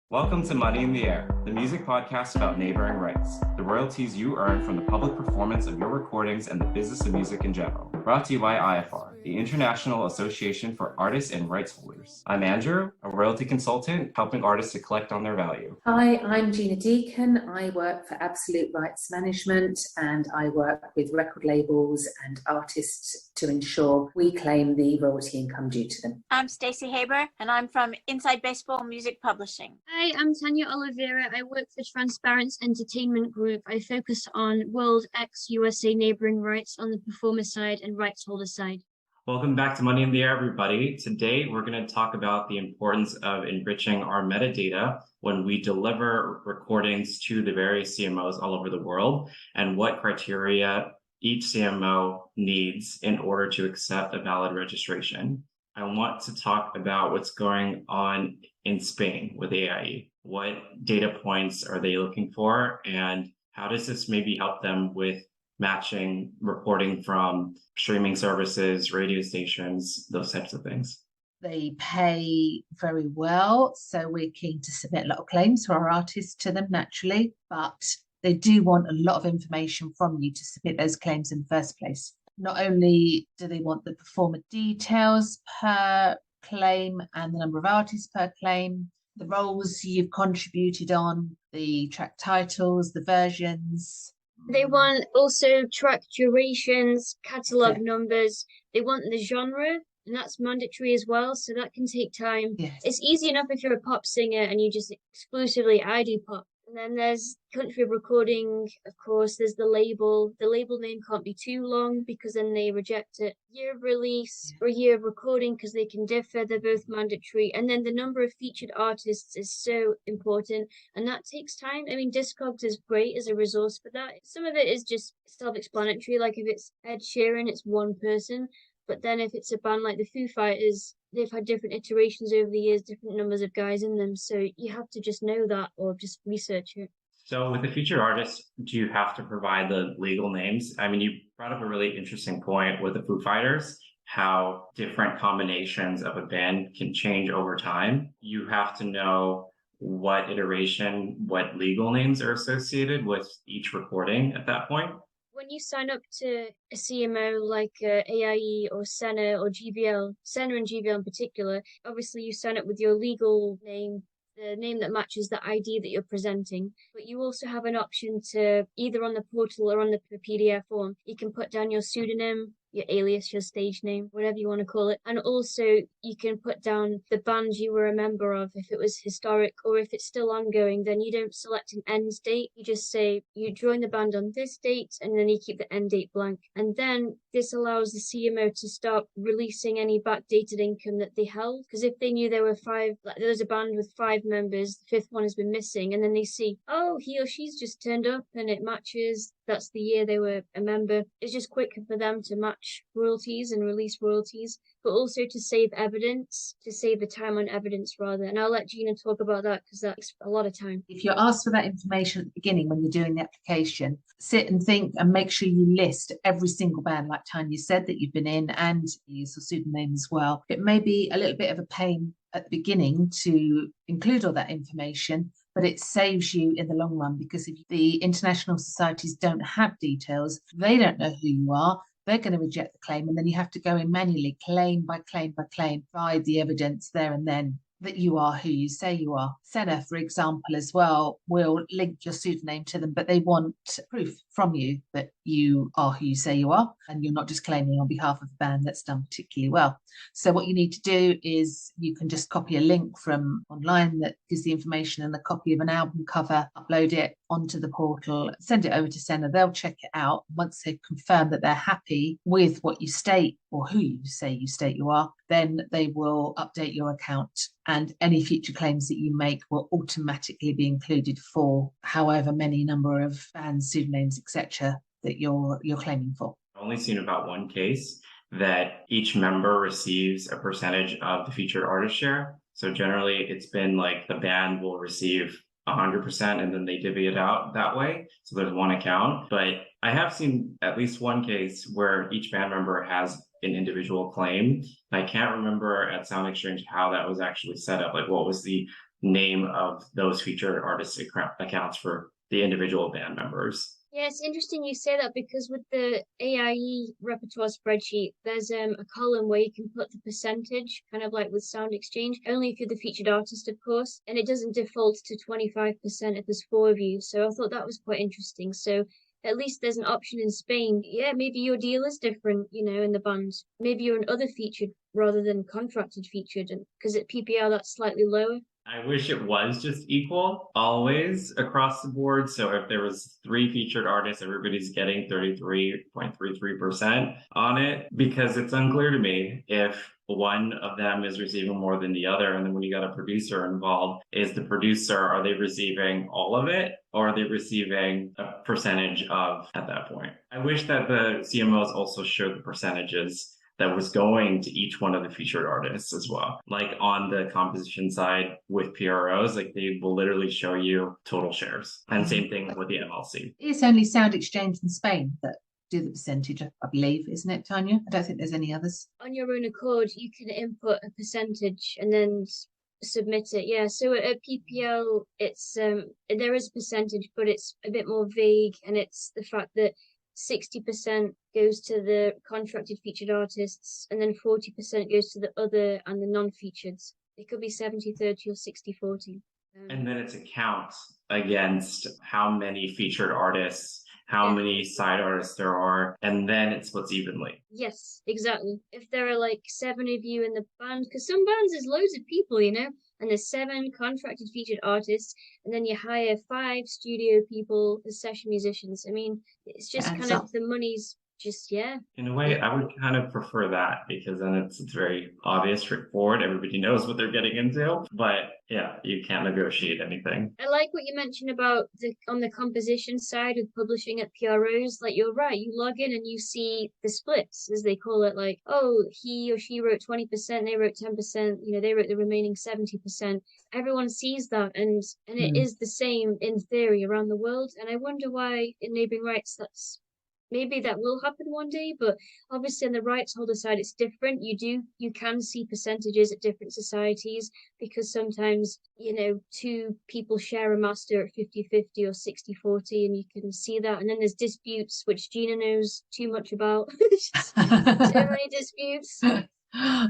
Welcome to Money in the Air, the music podcast about neighboring rights, the royalties you earn from the public performance of your recordings and the business of music in general. Brought to you by IFR, the International Association for Artists and Rights Holders. I'm Andrew, a royalty consultant helping artists to collect on their value. Hi, I'm Gina Deacon. I work for Absolute Rights Management and I work with record labels and artists to ensure we claim the royalty income due to them. I'm Stacey Haber and I'm from Inside Baseball Music Publishing. Hi, I'm Tanya Oliveira. I work for Transparence Entertainment Group. I focus on World ex-USA neighboring rights on the performer side and rights holder side. Welcome back to Money in the Air, everybody. Today, we're going to talk about the importance of enriching our metadata when we deliver recordings to the various CMOs all over the world, and what criteria each CMO needs in order to accept a valid registration. I want to talk about what's going on in Spain with AIE. What data points are they looking for, and how does this maybe help them with matching reporting from streaming services, radio stations, those types of things? They pay very well, so we're keen to submit a lot of claims for our artists to them naturally, but they do want a lot of information from you to submit those claims in the first place. Not only do they want the performer details per claim and the number of artists per claim, the roles you've contributed on, the track titles, the versions. They want also track durations, catalogue numbers. They want the genre, and that's mandatory as well, so that can take time. Yes. It's easy enough if you're a pop singer and you just exclusively, I do pop. And then there's country of recording, of course, there's the label. The label name can't be too long because then they reject it. Year of release or year of recording because they can differ, they're both mandatory. And then the number of featured artists is so important and that takes time. I mean, Discogs is great as a resource for that. Some of it is just self-explanatory, like if it's Ed Sheeran, it's one person. But then if it's a band like the Foo Fighters, they've had different iterations over the years, different numbers of guys in them. So you have to just know that or just research it. So with the featured artists, do you have to provide the legal names? I mean, you brought up a really interesting point with the Foo Fighters, how different combinations of a band can change over time. You have to know what iteration, what legal names are associated with each recording at that point. When you sign up to a CMO like AIE or Senna or GVL, Senna and GVL in particular, obviously you sign up with your legal name, the name that matches the ID that you're presenting. But you also have an option to, either on the portal or on the PDF form, you can put down your pseudonym, your alias, your stage name, whatever you want to call it. And also you can put down the band you were a member of if it was historic, or if it's still ongoing, then you don't select an end date. You just say you join the band on this date and then you keep the end date blank. And then this allows the CMO to start releasing any backdated income that they held. Because if they knew there were there's a band with 5 members, the 5th one has been missing, and then they see, oh, he or she's just turned up and it matches, that's the year they were a member. It's just quicker for them to match royalties and release royalties, but also to save evidence, to save the time on evidence rather. And I'll let Gina talk about that because that's a lot of time. If you're asked for that information at the beginning when you're doing the application, sit and think and make sure you list every single band, like Tanya said, that you've been in, and use a pseudonym as well. It may be a little bit of a pain at the beginning to include all that information, but it saves you in the long run, because if the international societies don't have details, they don't know who you are, they're going to reject the claim, and then you have to go in manually, claim by claim by claim, provide the evidence there and then that you are who you say you are. Senna, for example, as well, will link your pseudonym to them, but they want proof from you that you are who you say you are, and you're not just claiming on behalf of the band. That's done particularly well. So what you need to do is you can just copy a link from online that gives the information and a copy of an album cover, upload it onto the portal, send it over to Senna. They'll check it out. Once they've confirmed that they're happy with what you state or who you state you are, then they will update your account, and any future claims that you make will automatically be included for however many number of bands, pseudonyms, etc. that you're claiming for. I've only seen about one case that each member receives a percentage of the featured artist share. So generally it's been like the band will receive 100% and then they divvy it out that way. So there's one account. But I have seen at least one case where each band member has an individual claim. I can't remember at Sound Exchange how that was actually set up. Like what was the name of those featured artist accounts for the individual band members. Yeah, it's interesting you say that because with the AIE repertoire spreadsheet, there's a column where you can put the percentage, kind of like with Sound Exchange, only if you're the featured artist, of course, and it doesn't default to 25% if there's 4 of you. So I thought that was quite interesting. So at least there's an option in Spain. Yeah, maybe your deal is different, in the band. Maybe you're an other featured rather than contracted featured, and because at PPL that's slightly lower. I wish it was just equal always across the board. So if there was 3 featured artists, everybody's getting 33.33% on it, because it's unclear to me if one of them is receiving more than the other. And then when you got a producer involved, is the producer, are they receiving all of it, or are they receiving a percentage of at that point? I wish that the CMOs also showed the percentages that was going to each one of the featured artists as well. Like on the composition side with PROs, like they will literally show you total shares. And same thing with the MLC. It's only Sound Exchange in Spain that do the percentage, I believe, isn't it, Tanya? I don't think there's any others. On your own accord, you can input a percentage and then submit it. Yeah, so at PPL, it's there is a percentage, but it's a bit more vague, and it's the fact that 60% goes to the contracted featured artists, and then 40% goes to the other and the non-featured. It could be 70-30 or 60-40. And then it's a count against how many featured artists, how many side artists there are, and then it splits evenly. Yes, exactly. If there are like 7 of you in the band, because some bands there's loads of people, and there's 7 contracted featured artists, and then you hire 5 studio people as session musicians. I mean, it's just kind of the money's just, yeah. In a way, I would kind of prefer that, because then it's very obvious, straightforward. Everybody knows what they're getting into, but yeah, you can't negotiate anything. I like what you mentioned about on the composition side of publishing at PROs. Like, you're right, you log in and you see the splits, as they call it, like, oh, he or she wrote 20%, they wrote 10%, they wrote the remaining 70%. Everyone sees that, and it is the same in theory around the world. And I wonder why in neighboring rights maybe that will happen one day, but obviously on the rights holder side it's different. You can see percentages at different societies, because sometimes 2 people share a master at 50-50 or 60-40, and you can see that. And then there's disputes, which Gina knows too much about. So many disputes.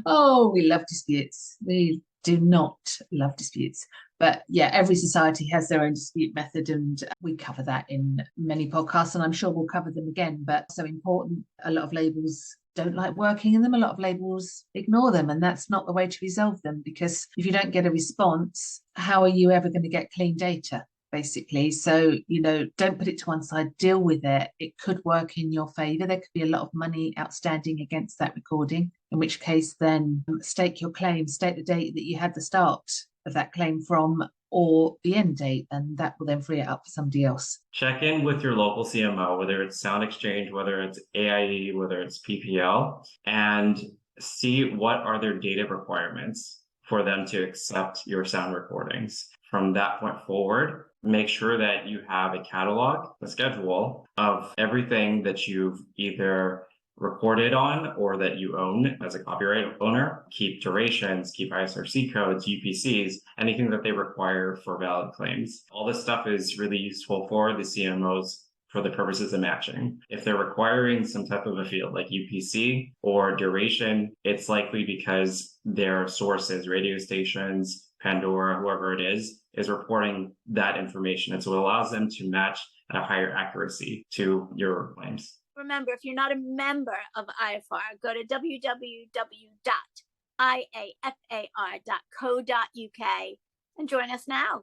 Oh, we love disputes. We do not love disputes. But yeah, every society has their own dispute method, and we cover that in many podcasts, and I'm sure we'll cover them again. But so important, a lot of labels don't like working in them. A lot of labels ignore them, and that's not the way to resolve them, because if you don't get a response, how are you ever going to get clean data, basically? So, don't put it to one side, deal with it. It could work in your favor. There could be a lot of money outstanding against that recording, in which case then stake your claim, state the date that you had the start of that claim from, or the end date, and that will then free it up for somebody else. Check in with your local CMO, whether it's Sound Exchange, whether it's AIE, whether it's PPL, and see what are their data requirements for them to accept your sound recordings. From that point forward, make sure that you have a catalog, a schedule of everything that you've either recorded on or that you own as a copyright owner. Keep durations, keep ISRC codes, UPCs, anything that they require for valid claims. All this stuff is really useful for the CMOs for the purposes of matching. If they're requiring some type of a field like UPC or duration, it's likely because their sources, radio stations, Pandora, whoever it is reporting that information. And so it allows them to match at a higher accuracy to your claims. Remember, if you're not a member of IFR, go to www.iafar.co.uk and join us now.